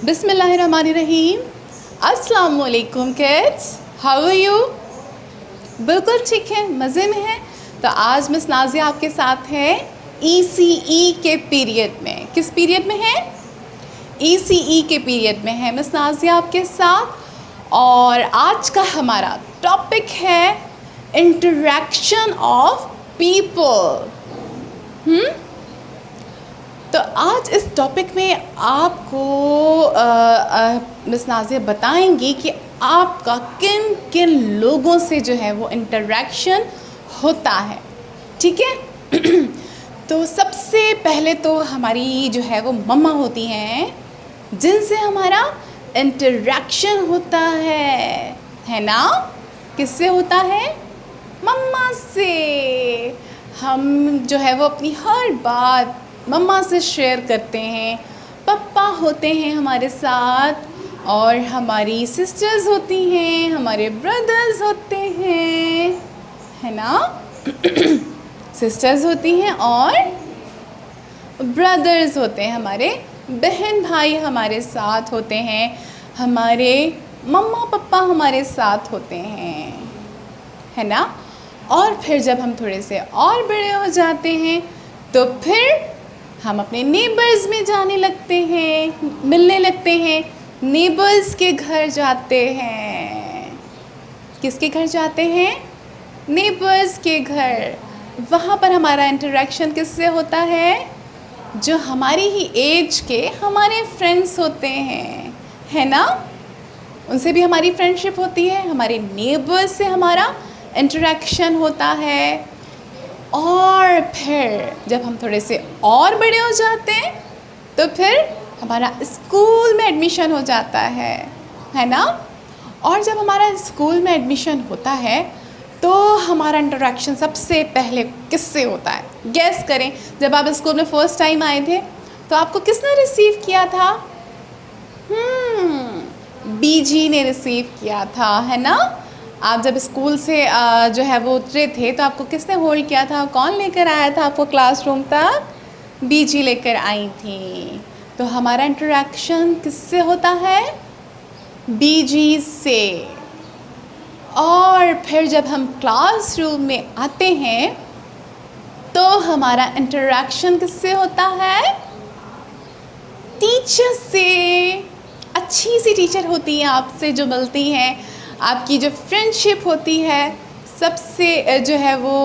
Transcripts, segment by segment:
बिस्मिल्लाहिर्रहमानिर्रहीम। अस्सलाम वालेकुम किड्स, हाउ आर यू? बिल्कुल ठीक है, मज़े में है। तो आज मिस नाज़िया आपके साथ है ECE के पीरियड में। किस पीरियड में है? ECE के पीरियड में है मिस नाज़िया आपके साथ। और आज का हमारा टॉपिक है इंटरेक्शन ऑफ पीपल। तो आज इस टॉपिक में आपको मिस नाज़िया बताएंगी कि आपका किन किन लोगों से जो है वो इंटरेक्शन होता है, ठीक है? तो सबसे पहले तो हमारी जो है वो मम्मा होती हैं, जिनसे हमारा इंटरेक्शन होता है ना? किससे होता है? मम्मा से। हम जो है वो अपनी हर बात मम्मा से शेयर करते हैं। पापा होते हैं हमारे साथ, और हमारी सिस्टर्स होती हैं, हमारे ब्रदर्स होते हैं, है ना? सिस्टर्स होती हैं और ब्रदर्स होते हैं, हमारे बहन भाई हमारे साथ होते हैं, हमारे मम्मा पापा हमारे साथ होते हैं, है ना? और फिर जब हम थोड़े से और बड़े हो जाते हैं तो फिर हम अपने नेबर्स में जाने लगते हैं, मिलने लगते हैं, नेबर्स के घर जाते हैं। किसके घर जाते हैं? नेबर्स के घर। वहाँ पर हमारा इंटरेक्शन किससे होता है? जो हमारी ही एज के हमारे फ्रेंड्स होते हैं, है ना? उनसे भी हमारी फ्रेंडशिप होती है, हमारे नेबर्स से हमारा इंटरेक्शन होता है। और फिर जब हम थोड़े से और बड़े हो जाते हैं तो फिर हमारा स्कूल में एडमिशन हो जाता है ना? और जब हमारा स्कूल में एडमिशन होता है तो हमारा इंटरेक्शन सबसे पहले किससे होता है? गेस करें। जब आप स्कूल में फ़र्स्ट टाइम आए थे तो आपको किसने रिसीव किया था? बीजी ने रिसीव किया था, है ना? आप जब स्कूल से जो है वो उतरे थे तो आपको किसने होल्ड किया था? कौन लेकर आया था आपको क्लासरूम तक? बीजी लेकर आई थी। तो हमारा इंटरेक्शन किससे होता है? बीजी से। और फिर जब हम क्लासरूम में आते हैं तो हमारा इंटरेक्शन किससे होता है? टीचर से। अच्छी सी टीचर होती है आपसे जो मिलती हैं, आपकी जो फ्रेंडशिप होती है सबसे जो है वो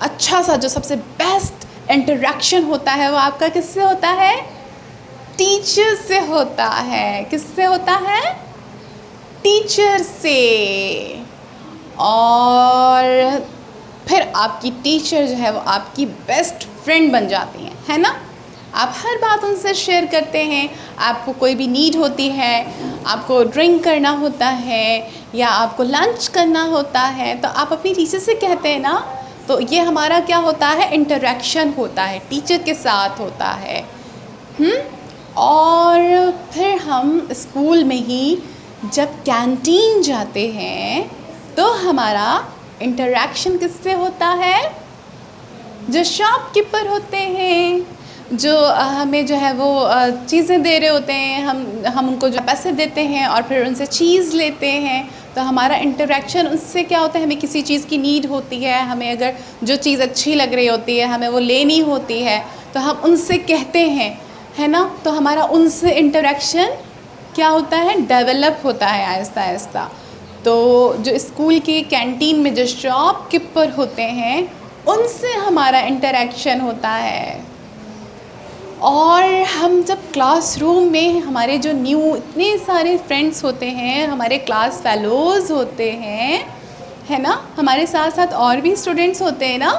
अच्छा सा जो सबसे बेस्ट इंटरेक्शन होता है वो आपका किससे होता है? टीचर से होता है। किससे होता है? टीचर से। और फिर आपकी टीचर जो है वो आपकी बेस्ट फ्रेंड बन जाती हैं, है ना? आप हर बात उनसे शेयर करते हैं। आपको कोई भी नीड होती है, आपको ड्रिंक करना होता है या आपको लंच करना होता है तो आप अपनी टीचर से कहते हैं ना। तो ये हमारा क्या होता है? इंटरेक्शन होता है, टीचर के साथ होता है। और फिर हम स्कूल में ही जब कैंटीन जाते हैं तो हमारा इंटरेक्शन किससे होता है? जो शॉपकीपर होते हैं, जो हमें जो है वो चीज़ें दे रहे होते हैं, हम उनको जो पैसे देते हैं और फिर उनसे चीज़ लेते हैं। तो हमारा इंटरेक्शन उससे क्या होता है? हमें किसी चीज़ की नीड होती है, हमें अगर जो चीज़ अच्छी लग रही होती है, हमें वो लेनी होती है तो हम उनसे कहते हैं, है ना? तो हमारा उनसे इंटरेक्शन क्या होता है? डेवलप होता है आहिस्ता आहिस्ता। तो जो स्कूल की कैंटीन में जो शॉपकीपर होते हैं उनसे हमारा इंटरेक्शन होता है। और हम जब क्लासरूम में हमारे जो न्यू इतने सारे फ्रेंड्स होते हैं, हमारे क्लास फेलोज़ होते हैं, है ना? हमारे साथ साथ और भी स्टूडेंट्स होते हैं ना,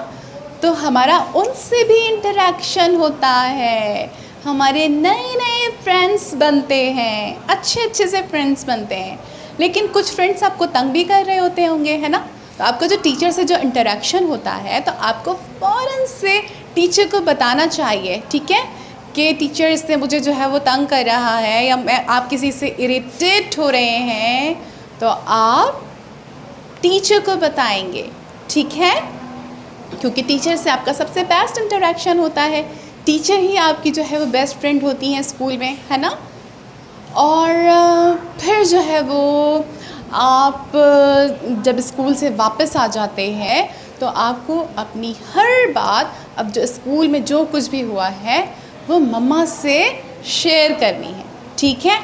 तो हमारा उनसे भी इंटरेक्शन होता है। हमारे नए नए फ्रेंड्स बनते हैं, अच्छे से फ्रेंड्स बनते हैं। लेकिन कुछ फ्रेंड्स आपको तंग भी कर रहे होते होंगे, है ना? तो आपका जो टीचर से जो इंटरेक्शन होता है तो आपको फ़ौरन से टीचर को बताना चाहिए, ठीक है, कि टीचर इससे मुझे जो है वो तंग कर रहा है या आप किसी से इरिटेट हो रहे हैं तो आप टीचर को बताएंगे, ठीक है? क्योंकि टीचर से आपका सबसे बेस्ट इंटरेक्शन होता है। टीचर ही आपकी जो है वो बेस्ट फ्रेंड होती हैं स्कूल में, है ना? और फिर जो है वो आप जब स्कूल से वापस आ जाते हैं तो आपको अपनी हर बात, अब जो स्कूल में जो कुछ भी हुआ है वो मम्मा से शेयर करनी है, ठीक है।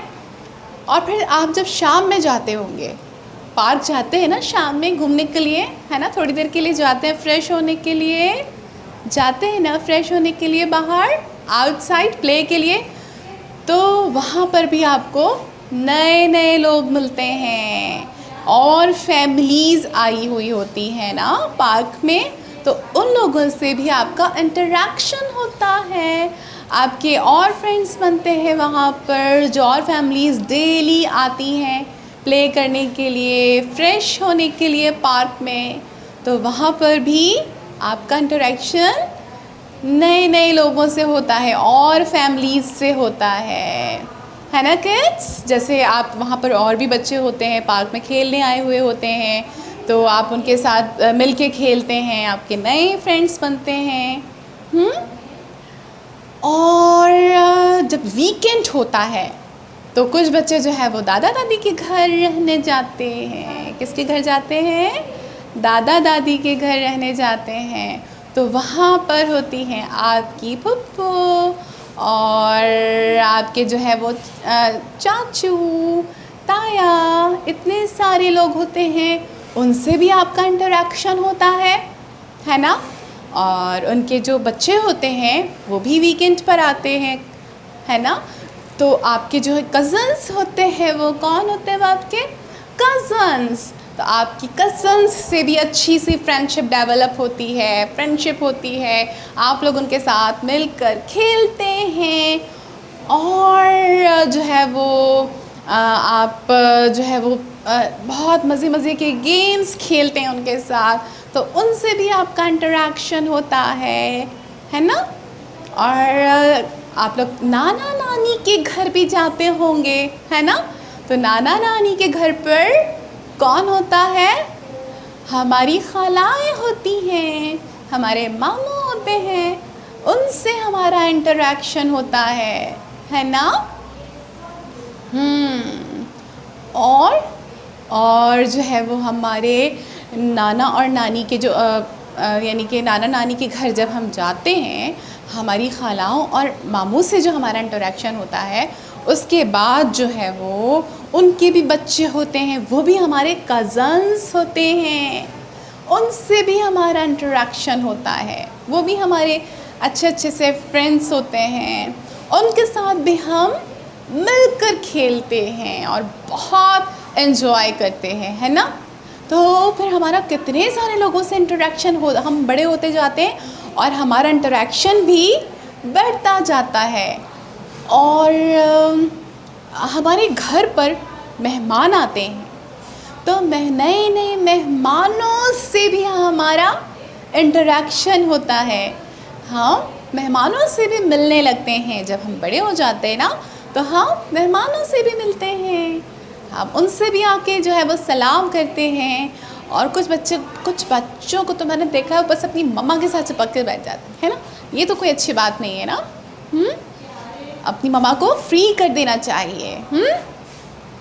और फिर आप जब शाम में जाते होंगे, पार्क जाते हैं ना शाम में घूमने के लिए, है ना, थोड़ी देर के लिए जाते हैं, फ्रेश होने के लिए जाते हैं ना, फ्रेश होने के लिए बाहर आउटसाइड प्ले के लिए, तो वहाँ पर भी आपको नए नए लोग मिलते हैं और फैमिलीज़ आई हुई होती हैं ना पार्क में, तो उन लोगों से भी आपका इंटरेक्शन होता है, आपके और फ्रेंड्स बनते हैं वहाँ पर, जो और फैमिलीज़ डेली आती हैं प्ले करने के लिए, फ्रेश होने के लिए पार्क में, तो वहाँ पर भी आपका इंटरेक्शन नए नए लोगों से होता है और फैमिलीज़ से होता है ना किड्स। जैसे आप वहाँ पर और भी बच्चे होते हैं पार्क में खेलने आए हुए होते हैं, तो आप उनके साथ मिलके खेलते हैं, आपके नए फ्रेंड्स बनते हैं। और जब वीकेंड होता है तो कुछ बच्चे जो है वो दादा दादी के घर रहने जाते हैं। किसके घर जाते हैं? दादा दादी के घर रहने जाते हैं। तो वहाँ पर होती हैं आपकी फुप्पू और आपके जो है वो चाचू ताया, इतने सारे लोग होते हैं, उनसे भी आपका इंटरेक्शन होता है ना। और उनके जो बच्चे होते हैं वो भी वीकेंड पर आते हैं, है ना। तो आपके जो कज़न्स होते हैं वो कौन होते हैं? वो आपके कज़न्स। तो आपकी कज़न्स से भी अच्छी सी फ्रेंडशिप डेवलप होती है, फ्रेंडशिप होती है, आप लोग उनके साथ मिलकर खेलते हैं और जो है वो आप जो है वो बहुत मज़े के गेम्स खेलते हैं उनके साथ, तो उनसे भी आपका इंटरेक्शन होता है ना। और आप लोग नाना नानी के घर भी जाते होंगे, है ना। तो नाना नानी के घर पर कौन होता है? हमारी खालाएँ होती हैं, हमारे मामू होते हैं, उनसे हमारा इंटरेक्शन होता है ना। और जो है वो हमारे नाना और नानी के जो यानी कि नाना नानी के घर जब हम जाते हैं, हमारी खालाओं और मामू से जो हमारा इंटरेक्शन होता है, उसके बाद जो है वो उनके भी बच्चे होते हैं, वो भी हमारे कज़न्स होते हैं, उनसे भी हमारा इंटरेक्शन होता है, वो भी हमारे अच्छे से फ्रेंड्स होते हैं, उनके साथ भी हम मिलकर खेलते हैं और बहुत एंजॉय करते हैं, है ना। तो फिर हमारा कितने सारे लोगों से इंटरेक्शन हो, हम बड़े होते जाते हैं और हमारा इंटरेक्शन भी बढ़ता जाता है। और हमारे घर पर मेहमान आते हैं, तो नए नए मेहमानों से भी हमारा इंटरेक्शन होता है, हम मेहमानों से भी मिलने लगते हैं। जब हम बड़े हो जाते हैं ना, तो हम मेहमानों से भी मिलते हैं, हम उनसे भी आके जो है वो सलाम करते हैं। और कुछ बच्चों को तो मैंने देखा है बस अपनी मम्मा के साथ चिपक के बैठ जाते हैं, है ना। ये तो कोई अच्छी बात नहीं है ना। अपनी मम्मा को फ्री कर देना चाहिए,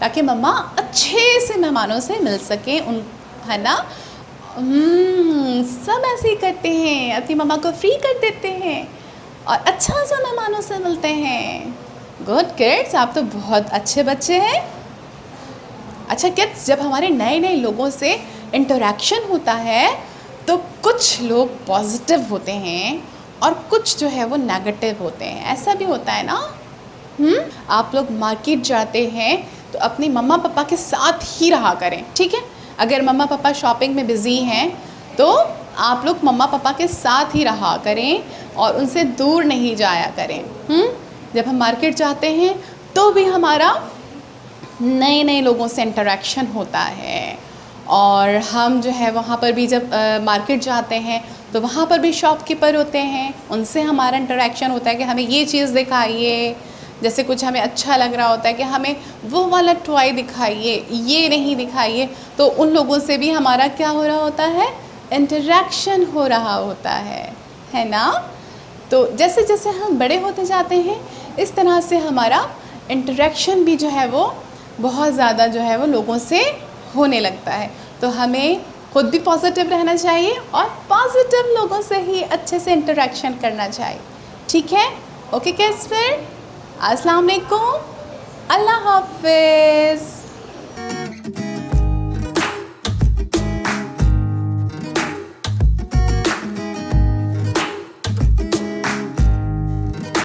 ताकि मम्मा अच्छे से मेहमानों से मिल सकें, है ना। सब ऐसे ही करते हैं, अपनी मम्मा को फ्री कर देते हैं और अच्छा सा मेहमानों से मिलते हैं। गुड किड्स, आप तो बहुत अच्छे बच्चे हैं। अच्छा किड्स, जब हमारे नए नए लोगों से इंटरेक्शन होता है तो कुछ लोग पॉजिटिव होते हैं और कुछ जो है वो नेगेटिव होते हैं, ऐसा भी होता है ना। आप लोग मार्केट जाते हैं तो अपनी मम्मा पापा के साथ ही रहा करें, ठीक है। अगर मम्मा पापा शॉपिंग में बिज़ी हैं तो आप लोग मम्मा पापा के साथ ही रहा करें और उनसे दूर नहीं जाया करें। जब हम मार्केट जाते हैं तो भी हमारा नए नए लोगों से इंटरेक्शन होता है। और हम जो है वहाँ पर भी जब मार्केट जाते हैं तो वहाँ पर भी शॉपकीपर होते हैं, उनसे हमारा इंटरेक्शन होता है कि हमें ये चीज़ दिखाइए। जैसे कुछ हमें अच्छा लग रहा होता है कि हमें वो वाला टॉय दिखाइए, ये नहीं दिखाइए, तो उन लोगों से भी हमारा क्या हो रहा होता है? इंटरेक्शन हो रहा होता है ना। तो जैसे जैसे हम बड़े होते जाते हैं, इस तरह से हमारा इंटरेक्शन भी जो है वो बहुत ज़्यादा जो है वो लोगों से होने लगता है। तो हमें खुद भी पॉजिटिव रहना चाहिए और पॉजिटिव लोगों से ही अच्छे से इंटरेक्शन करना चाहिए। ठीक है, ओके किड्स, फिर अस्सलाम वालेकुम, अल्लाह हाफिज़।